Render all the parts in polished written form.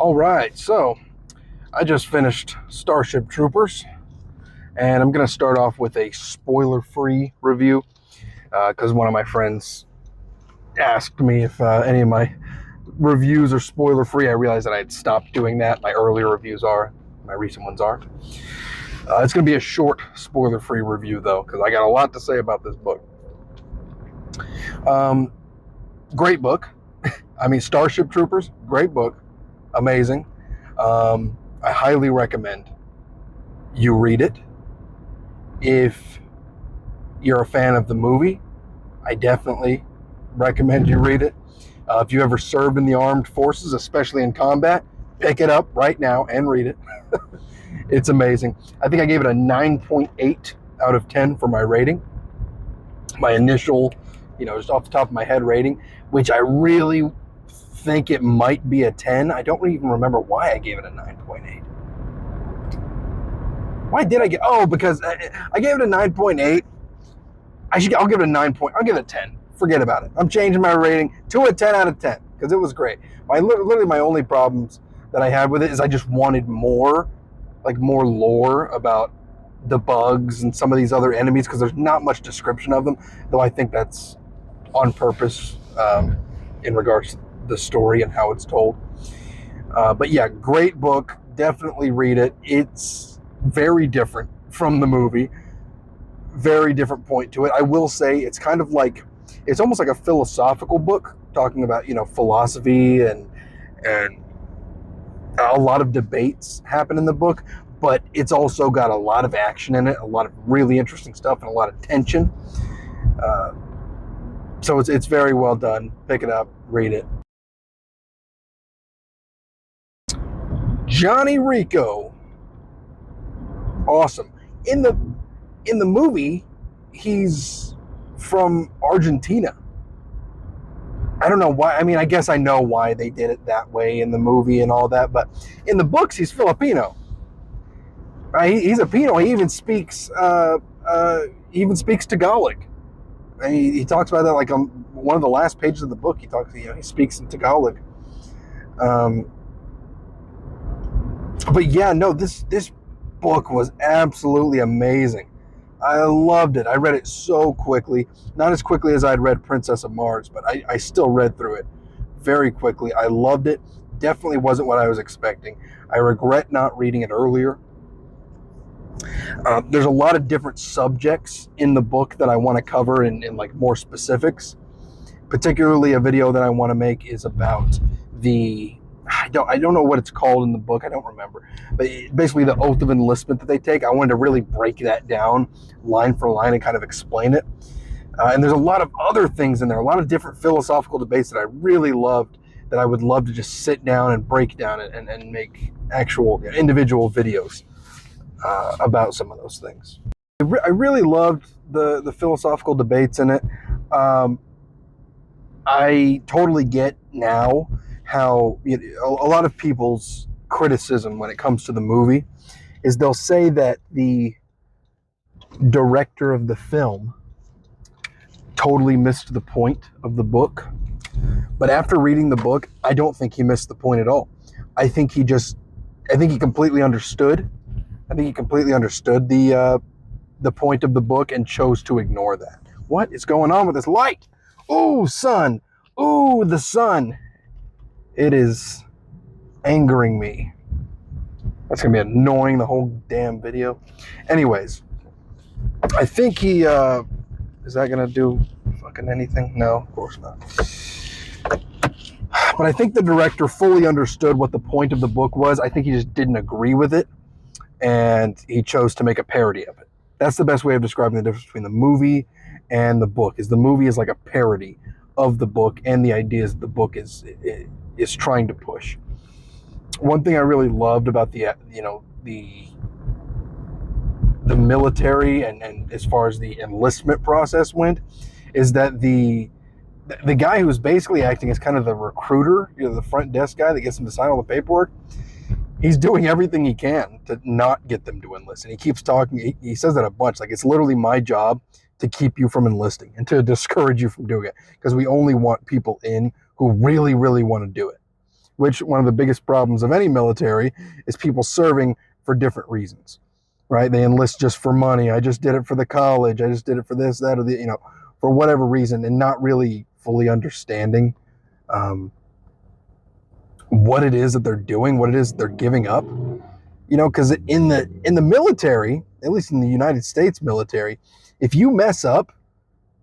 All right, so I just finished Starship Troopers, and I'm going to start off with a spoiler-free review because one of my friends asked me if any of my reviews are spoiler-free. I realized that I had stopped doing that. My earlier reviews are, my recent ones aren't. It's going to be a short spoiler-free review, though, because I got a lot to say about this book. Great book. I mean, Starship Troopers, great book. Amazing. I highly recommend you read it. If you're a fan of the movie, I definitely recommend you read it. If you ever served in the armed forces, especially in combat, pick it up right now and read it. It's amazing. I think I gave it a 9.8 out of 10 for my rating. My initial, just off the top of my head rating, which I really think it might be a 10. I don't even remember why I gave it a 9.8. Why did I get? Oh, because I gave it a 9.8. I'll give it a 9. I'll give it a 10. Forget about it. I'm changing my rating to a 10 out of 10 because it was great. Literally my only problems that I had with it is I just wanted more lore about the bugs and some of these other enemies because there's not much description of them, though I think that's on purpose in regards to the story and how it's told. But yeah, great book. Definitely read it. It's very different from the movie. Very different point to it. I will say it's kind of like, it's almost like a philosophical book talking about, philosophy and a lot of debates happen in the book, but it's also got a lot of action in it, a lot of really interesting stuff and a lot of tension. So it's very well done. Pick it up, read it. Johnny Rico. Awesome. In the movie, he's from Argentina. I don't know why. I mean, I guess I know why they did it that way in the movie and all that, but in the books, he's Filipino. Right? He's a Pino. He even speaks Tagalog. And he talks about that like on one of the last pages of the book. He speaks in Tagalog. But yeah, no, this book was absolutely amazing. I loved it. I read it so quickly. Not as quickly as I'd read Princess of Mars, but I still read through it very quickly. I loved it. Definitely wasn't what I was expecting. I regret not reading it earlier. There's a lot of different subjects in the book that I want to cover in like more specifics. Particularly a video that I want to make is about I don't know what it's called in the book. I don't remember. But basically the oath of enlistment that they take. I wanted to really break that down line for line and kind of explain it. And there's a lot of other things in there, a lot of different philosophical debates that I really loved, that I would love to just sit down and break down and make actual individual videos about some of those things. I really loved the philosophical debates in it. I totally get now how a lot of people's criticism when it comes to the movie is they'll say that the director of the film totally missed the point of the book. But after reading the book, I don't think he missed the point at all. I think he completely understood. I think he completely understood the point of the book and chose to ignore that. What is going on with this light? Ooh, sun. Ooh, the sun. It is angering me. That's going to be annoying the whole damn video. Anyways, I think he, is that going to do fucking anything? No, of course not. But I think the director fully understood what the point of the book was. I think he just didn't agree with it, and he chose to make a parody of it. That's the best way of describing the difference between the movie and the book. Is the movie is like a parody of the book and the ideas the book is trying to push. One thing I really loved about the military and as far as the enlistment process went is that the guy who was basically acting as kind of the recruiter, the front desk guy that gets them to sign all the paperwork, he's doing everything he can to not get them to enlist. And he keeps talking, he says that a bunch, like it's literally my job to keep you from enlisting and to discourage you from doing it because we only want people in who really, really want to do it. which one of the biggest problems of any military is people serving for different reasons, right? They enlist just for money. I just did it for the college. I just did it for this, that, or the, for whatever reason, and not really fully understanding what it is that they're doing, what it is they're giving up. Because in the military, at least in the United States military, if you mess up,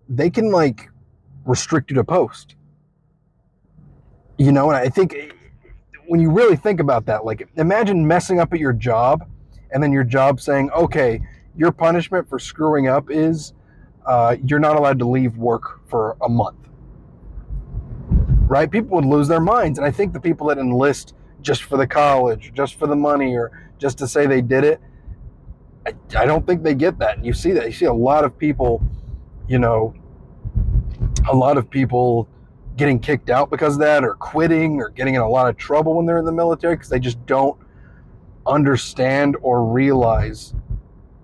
they can restrict you to post. And I think when you really think about that, imagine messing up at your job and then your job saying, okay, your punishment for screwing up is you're not allowed to leave work for a month. Right? People would lose their minds. And I think the people that enlist just for the college, just for the money, or just to say they did it, I don't think they get that. And you see that. You see a lot of people, getting kicked out because of that, or quitting, or getting in a lot of trouble when they're in the military because they just don't understand or realize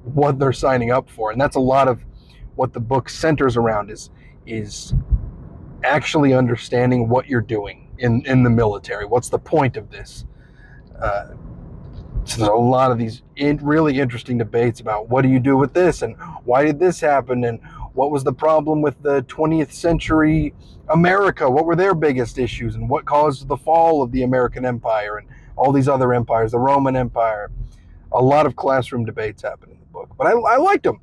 what they're signing up for. And that's a lot of what the book centers around is actually understanding what you're doing in the military. What's the point of this? So there's a lot of these really interesting debates about what do you do with this, and why did this happen, and what was the problem with the 20th century America? What were their biggest issues, and what caused the fall of the American Empire and all these other empires, the Roman Empire? A lot of classroom debates happen in the book, but I liked them.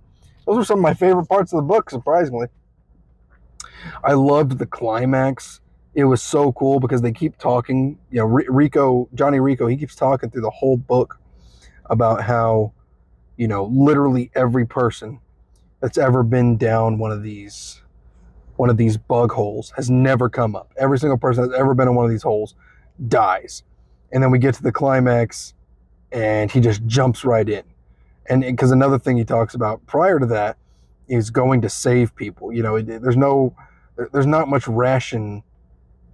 Those were some of my favorite parts of the book, surprisingly. I loved the climax. It was so cool because they keep talking. Johnny Rico, he keeps talking through the whole book about how, literally every person that's ever been down one of these bug holes has never come up. Every single person that's ever been in one of these holes dies. And then we get to the climax and he just jumps right in. And because another thing he talks about prior to that is going to save people. There's not much ration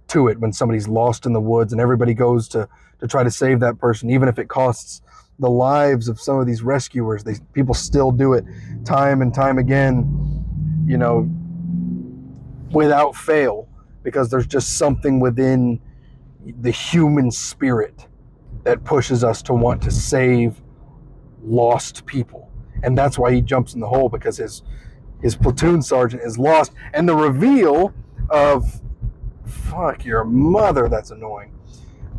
to it when somebody's lost in the woods and everybody goes to try to save that person, even if it costs the lives of some of these rescuers. People still do it time and time again, without fail, because there's just something within the human spirit that pushes us to want to save lost people. And that's why he jumps in the hole, because his platoon sergeant is lost. And the reveal of, fuck your mother, that's annoying.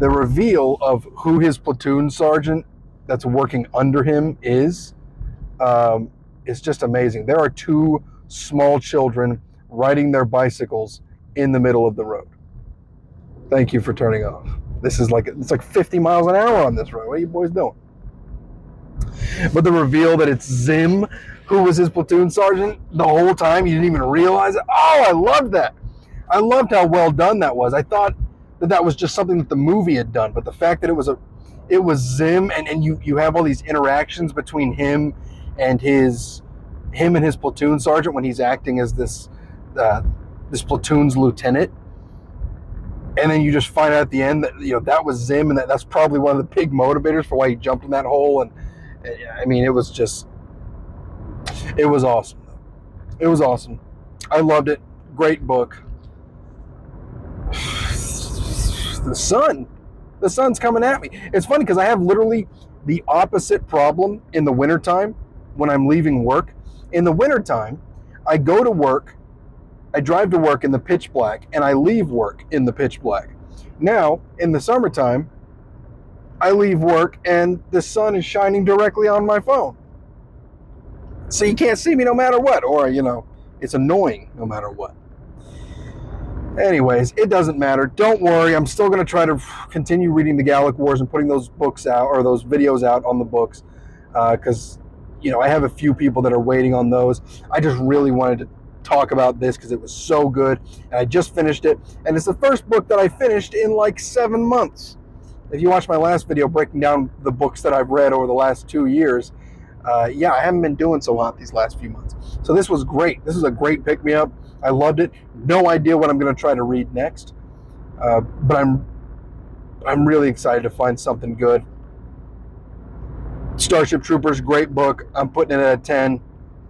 The reveal of who his platoon sergeant that's working under him is just amazing. There are two small children riding their bicycles in the middle of the road. Thank you for turning off. It's like 50 miles an hour on this road. What are you boys doing? But the reveal that it's Zim who was his platoon sergeant the whole time, you didn't even realize it. Oh, I loved that. I loved how well done that was. I thought that was just something that the movie had done, but the fact that it was Zim, and you have all these interactions between him and his platoon sergeant when he's acting as this platoon's lieutenant. And then you just find out at the end that that was Zim, and that's probably one of the big motivators for why he jumped in that hole. And I mean, it was awesome. It was awesome. I loved it. Great book. The sun's coming at me. It's funny because I have literally the opposite problem in the wintertime when I'm leaving work. In the wintertime, I go to work, I drive to work in the pitch black, and I leave work in the pitch black. Now, in the summertime, I leave work and the sun is shining directly on my phone. So you can't see me no matter what, or, it's annoying no matter what. Anyways, it doesn't matter. Don't worry. I'm still going to try to continue reading the Gallic Wars and putting those books out, or those videos out on the books, because, I have a few people that are waiting on those. I just really wanted to talk about this because it was so good, and I just finished it, and it's the first book that I finished in like 7 months. If you watch my last video breaking down the books that I've read over the last 2 years, I haven't been doing so hot these last few months. So this was great. This was a great pick-me-up. I loved it. No idea what I'm going to try to read next, but I'm really excited to find something good. Starship Troopers, great book. I'm putting it at a 10,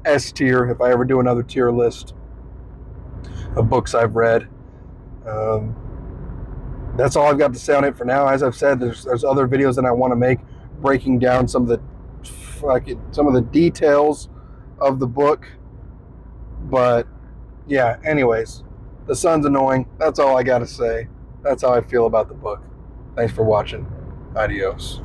S tier, if I ever do another tier list of books I've read. that's all I've got to say on it for now. As I've said, there's other videos that I want to make breaking down some of the details of the book. But yeah, anyways, the sun's annoying. That's all I got to say. That's how I feel about the book. Thanks for watching. Adios.